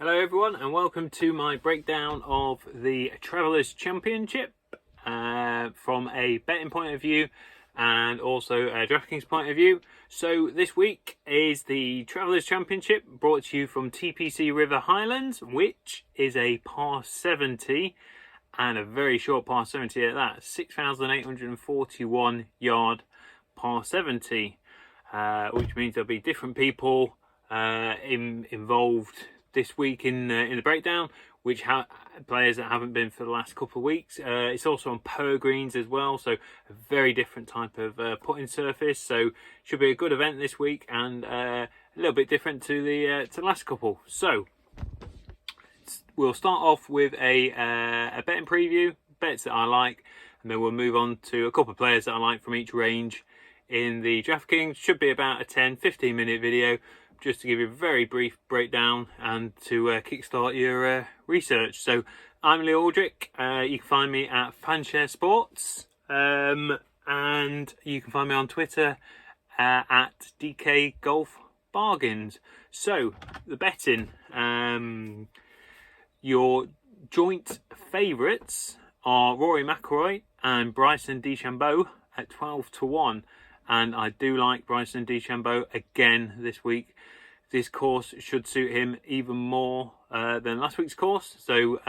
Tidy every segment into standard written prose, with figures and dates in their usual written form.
Hello everyone and welcome to my breakdown of the Travelers Championship from a betting point of view and also a DraftKings point of view. So this week is the Travelers Championship brought to you from TPC River Highlands, which is a par 70 and a very short par 70 at that, 6,841 yard par 70, which means there'll be different people involved this week in the breakdown, which players that haven't been for the last couple of weeks. It's also on Poa greens as well, so a very different type of putting surface. So should be a good event this week and a little bit different to the last couple. So we'll start off with a betting preview, bets that I like, and then we'll move on to a couple of players that I like from each range in the DraftKings. Should be about a 10-15 minute video, just to give you a very brief breakdown and to kickstart your research. So I'm Alldrick. You can find me at FanShareSports, and you can find me on Twitter at DK Golf Bargains. So the betting, your joint favourites are Rory McIlroy and Bryson DeChambeau at 12-1. And I do like Bryson DeChambeau again this week. This course should suit him even more than last week's course. So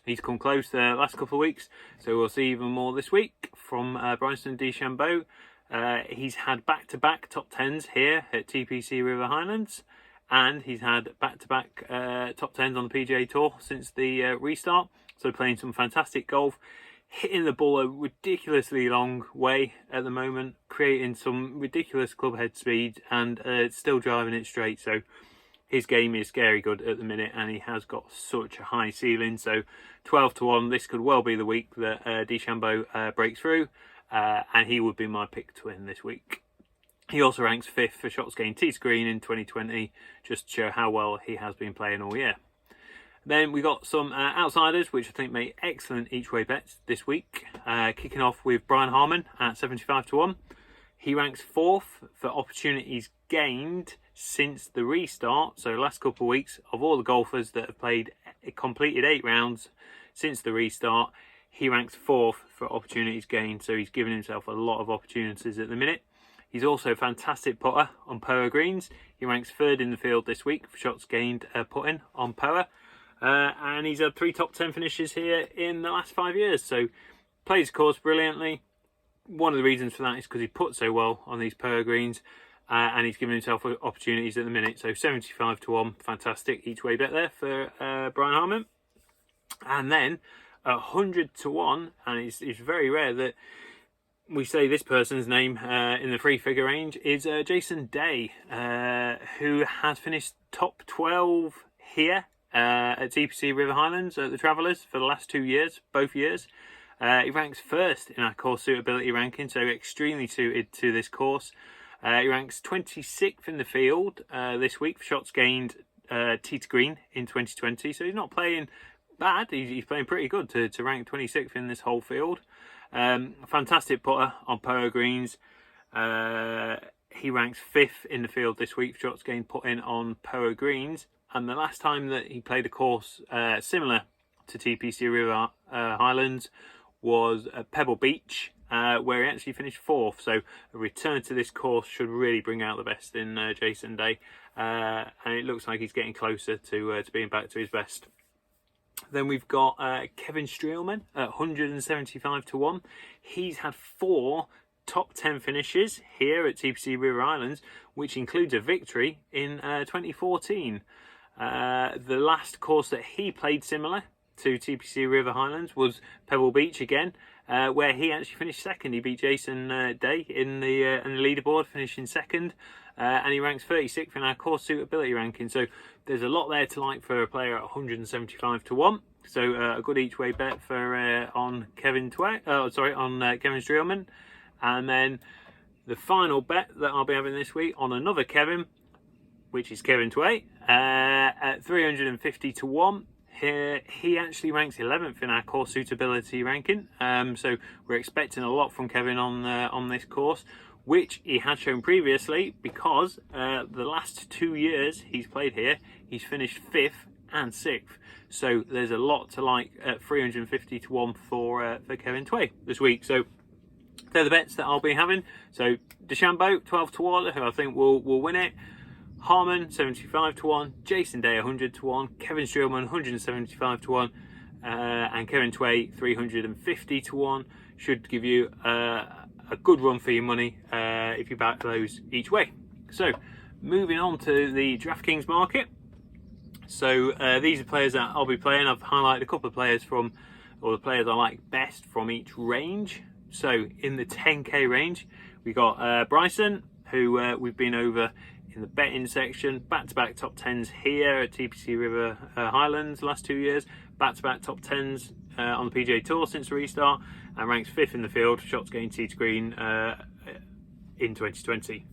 he's come close the last couple of weeks. So we'll see even more this week from Bryson DeChambeau. He's had back-to-back top 10s here at TPC River Highlands. And he's had back-to-back top 10s on the PGA Tour since the restart. So playing some fantastic golf. Hitting the ball a ridiculously long way at the moment, creating some ridiculous club head speed and still driving it straight. So his game is scary good at the minute and he has got such a high ceiling. So 12-1, this could well be the week that DeChambeau breaks through and he would be my pick to win this week. He also ranks 5th for shots gained tee to green in 2020, just to show how well he has been playing all year. Then we got some outsiders, which I think make excellent each way bets this week. Kicking off with Brian Harmon at 75-1. He ranks 4th for opportunities gained since the restart. So last couple of weeks, of all the golfers that have completed 8 rounds since the restart, he ranks 4th for opportunities gained. So he's given himself a lot of opportunities at the minute. He's also a fantastic putter on Poa greens. He ranks 3rd in the field this week for shots gained putting on Poa. And he's had 3 top 10 finishes here in the last 5 years. So plays course brilliantly. One of the reasons for that is because he puts so well on these Poa greens, and he's given himself opportunities at the minute. So 75-1, fantastic each way bet there for Brian Harmon. And then 100-1, and it's very rare that we say this person's name in the 3-figure range, is Jason Day, who has finished top 12 here at TPC River Highlands at the Travellers for the last 2 years, both years. He ranks 1st in our course suitability ranking, so extremely suited to this course. He ranks 26th in the field this week for shots gained tee to green in 2020, so he's not playing bad, he's playing pretty good to rank 26th in this whole field. Fantastic putter on Poa greens. He ranks 5th in the field this week for shots gained putting on Poa greens. And the last time that he played a course similar to TPC River Highlands was at Pebble Beach, where he actually finished 4th. So a return to this course should really bring out the best in Jason Day. And it looks like he's getting closer to being back to his best. Then we've got Kevin Streelman at 175-1. He's had 4 top 10 finishes here at TPC River Islands, which includes a victory in 2014. The last course that he played similar to TPC River Highlands was Pebble Beach again, where he actually finished 2nd. He beat Jason Day in the leaderboard, finishing 2nd, and he ranks 36th in our course suitability ranking. So there's a lot there to like for a player at 175-1. So a good each way bet for on Kevin Streelman. And then the final bet that I'll be having this week on another Kevin, which is Kevin Tway, at 350-1. Here, he actually ranks 11th in our course suitability ranking. So we're expecting a lot from Kevin on this course, which he had shown previously because the last 2 years he's played here, he's finished 5th and 6th. So there's a lot to like at 350 to 1 for Kevin Tway this week. So they're the bets that I'll be having. So DeChambeau 12 to 1, who I think will win it. Harmon 75 to 1, Jason Day 100 to 1, Kevin Streelman 175 to 1, and Kevin Tway 350 to 1. Should give you a good run for your money if you back those each way. So moving on to the DraftKings market. So these are players that I'll be playing. I've highlighted a couple of players from, or the players I like best from each range. So in the 10k range, we got Bryson, who we've been over in the betting section. Back-to-back top 10s here at TPC River Highlands last 2 years. Back-to-back top 10s on the PGA Tour since the restart, and ranks 5th in the field, shots gained tee to green in 2020.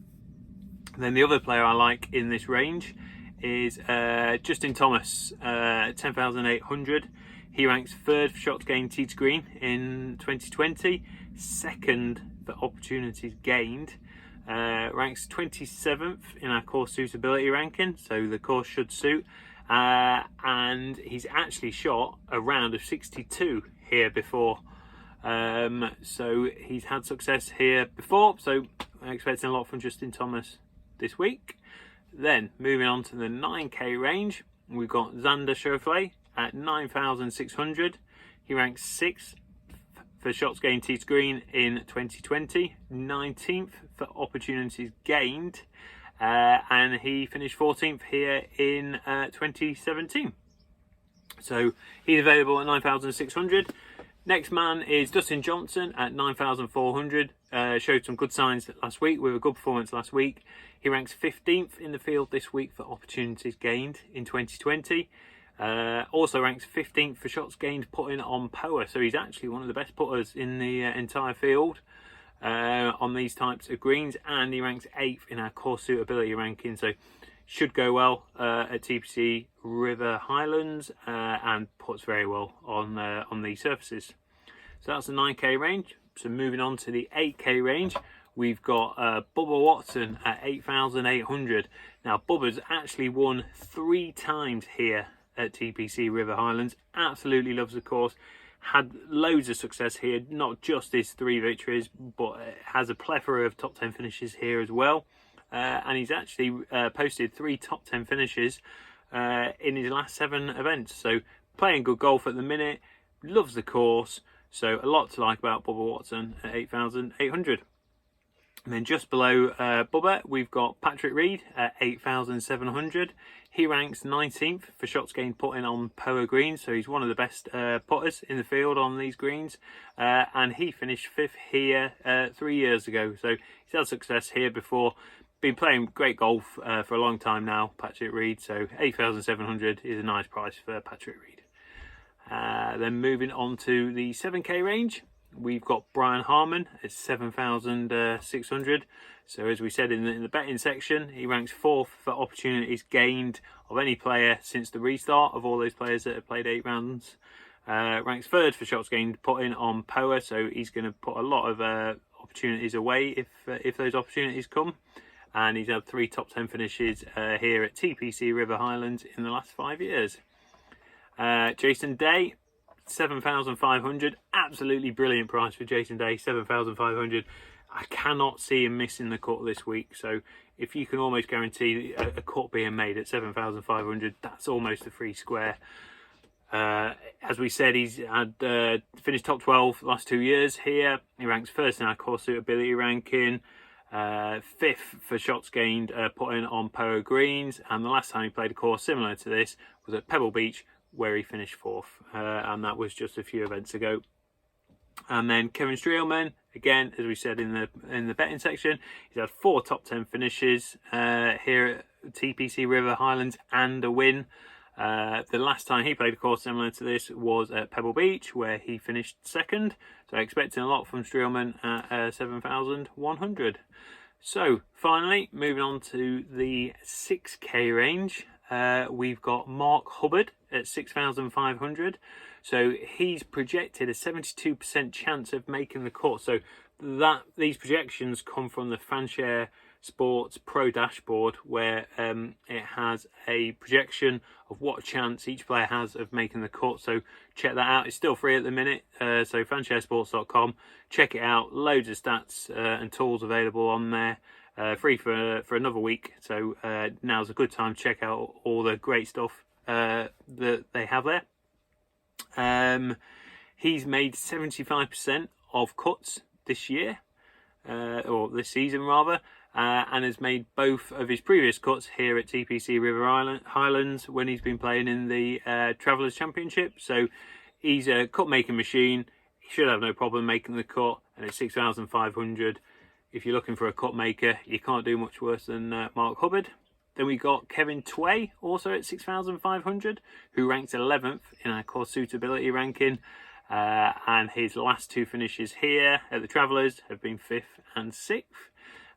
And then the other player I like in this range is Justin Thomas, 10,800. He ranks 3rd for shots gained tee to green in 2020, 2nd for opportunities gained. Ranks 27th in our course suitability ranking, so the course should suit. And he's actually shot a round of 62 here before. So he's had success here before, so I'm expecting a lot from Justin Thomas this week. Then moving on to the 9k range, we've got Xander Schauffele at 9,600. He ranks 6th for shots gained tee to green in 2020, 19th for opportunities gained, and he finished 14th here in 2017. So he's available at 9,600. Next man is Dustin Johnson at 9,400. Showed some good signs last week with a good performance last week. He ranks 15th in the field this week for opportunities gained in 2020. Also ranks 15th for shots gained putting on POA. So he's actually one of the best putters in the entire field on these types of greens. And he ranks 8th in our course suitability ranking. So should go well at TPC River Highlands and puts very well on these surfaces. So that's the 9k range. So moving on to the 8k range, we've got Bubba Watson at 8,800. Now Bubba's actually won 3 times here at TPC River Highlands. Absolutely loves the course. Had loads of success here, not just his 3 victories, but has a plethora of top 10 finishes here as well. And he's actually posted 3 top 10 finishes in his last 7 events. So playing good golf at the minute, loves the course. So a lot to like about Bubba Watson at 8,800. And then just below Bubba, we've got Patrick Reed at 8,700. He ranks 19th for shots gained putting on POA greens. So he's one of the best putters in the field on these greens. And he finished 5th here 3 years ago. So he's had success here before. Been playing great golf for a long time now, Patrick Reed. So 8,700 is a nice price for Patrick Reed. Then moving on to the 7k range, we've got Brian Harmon at 7,600. So as we said in the betting section, he ranks 4th for opportunities gained of any player since the restart of all those players that have played 8 rounds. Ranks 3rd for shots gained putting on POA, so he's going to put a lot of opportunities away if those opportunities come. And he's had 3 top 10 finishes here at TPC River Highlands in the last 5 years. Jason Day, 7,500. Absolutely brilliant price for Jason Day, 7,500. I cannot see him missing the cut this week. So if you can almost guarantee a cut being made at 7,500, that's almost a free square. As we said, he's had finished top 12 last 2 years here. He ranks 1st in our course suitability ranking. 5th for shots gained putting on POA greens, and the last time he played a course similar to this was at Pebble Beach, where he finished 4th, and that was just a few events ago. And then Kevin Streelman, again, as we said in the betting section, he's had 4 top 10 finishes here at TPC River Highlands and a win. The last time he played a course similar to this was at Pebble Beach, where he finished 2nd. So expecting a lot from Streelman at 7,100. So finally, moving on to the 6k range, we've got Mark Hubbard at 6,500. So he's projected a 72% chance of making the cut. So these projections come from the FanShareSports FanShareSports Pro dashboard, where it has a projection of what chance each player has of making the cut. So check that out. It's still free at the minute, so fansharesports.com. Check it out. Loads of stats and tools available on there. Free for another week, so now's a good time to check out all the great stuff that they have there. He's made 75% of cuts this year, or this season rather, and has made both of his previous cuts here at TPC River Highlands when he's been playing in the Travellers Championship. So he's a cut making machine. He should have no problem making the cut, and it's 6,500. If you're looking for a cut maker, you can't do much worse than Mark Hubbard. Then we got Kevin Tway, also at 6,500, who ranks 11th in our course suitability ranking. And his last two finishes here at the Travellers have been 5th and 6th.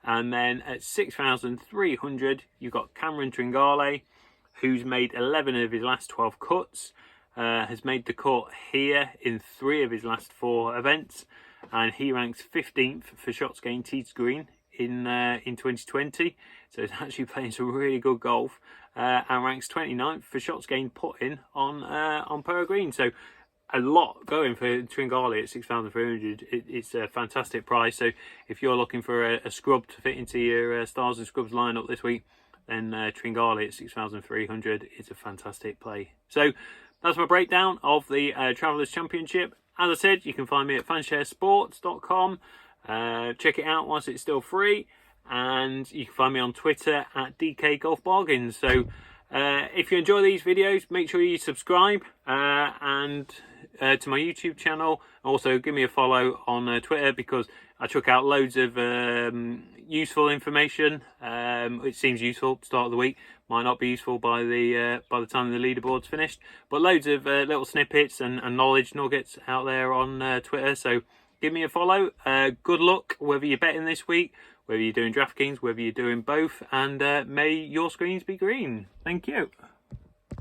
And then at 6,300, you've got Cameron Tringale, who's made 11 of his last 12 cuts. Has made the cut here in 3 of his last 4 events. And he ranks 15th for shots gained tee to green in 2020. So he's actually playing some really good golf, and ranks 29th for shots gained put in on per green. So a lot going for Tringale at 6,300. It's a fantastic price. So if you're looking for a scrub to fit into your Stars and Scrubs lineup this week, then Tringale at 6,300 is a fantastic play. So that's my breakdown of the Travellers Championship. As I said, you can find me at fansharesports.com. Check it out whilst it's still free. And you can find me on Twitter at DK Golf Bargains. So if you enjoy these videos, make sure you subscribe and to my YouTube channel. Also, give me a follow on Twitter, because I chuck out loads of useful information. It seems useful at the start of the week. Might not be useful by the time the leaderboard's finished, but loads of little snippets and knowledge nuggets out there on Twitter. So give me a follow. Good luck whether you're betting this week, whether you're doing DraftKings, whether you're doing both, and may your screens be green. Thank you.